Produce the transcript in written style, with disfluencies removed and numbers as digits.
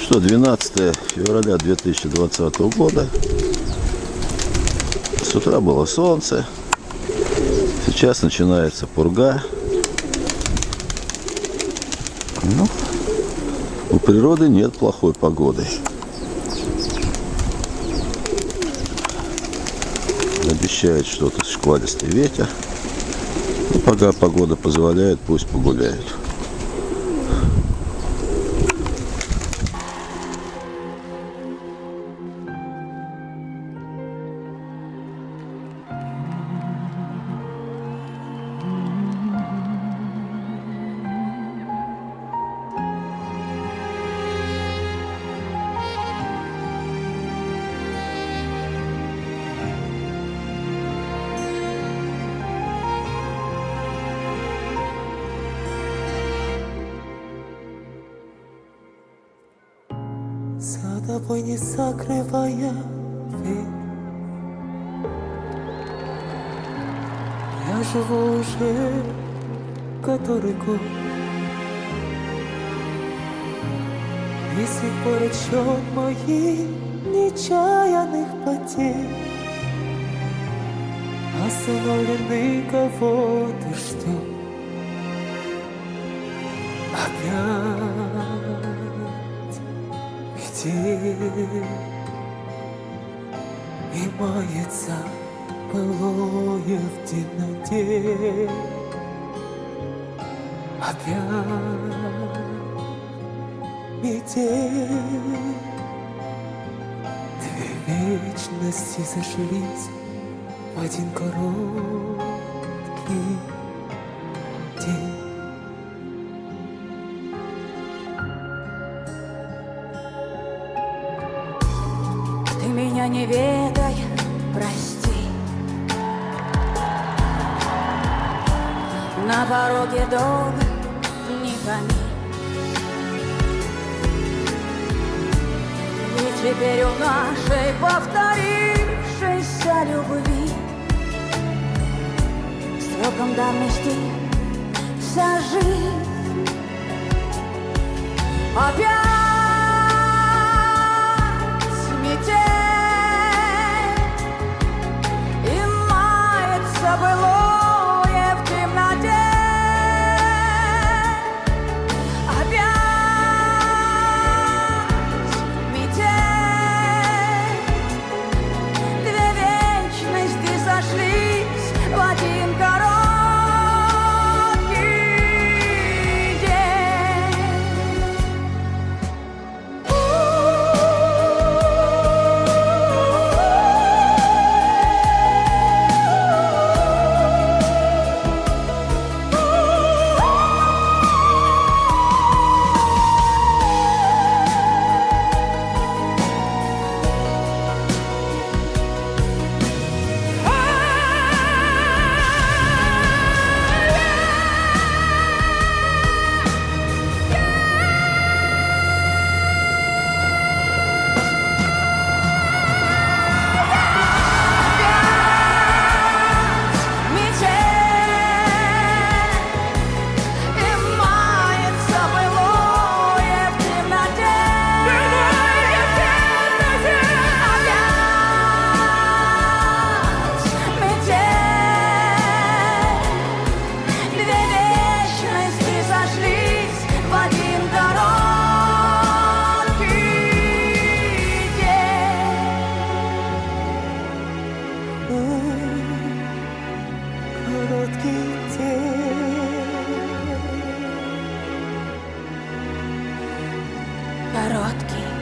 Что, 12 февраля 2020 года. С утра было солнце. Сейчас начинается пурга. Ну, у природы нет плохой погоды. Обещает что-то шквалистый ветер. Ну, пока погода позволяет, пусть погуляют. За тобой не закрывая дверь, я живу уже который год. И с тех пор отсчет моих нечаянных потерь остановленный кого-то ждет опять. И мается былое в темноте. Опять метель. Две вечности сошлись в один короткий день. Ты меня не ведай, прости. На пороге дома не томи. И теперь у нашей повторившейся любви сроком давности вся жизнь опять. Былое в темноте. Опять метель. Две вечности сошлись в один короткий день. Короткий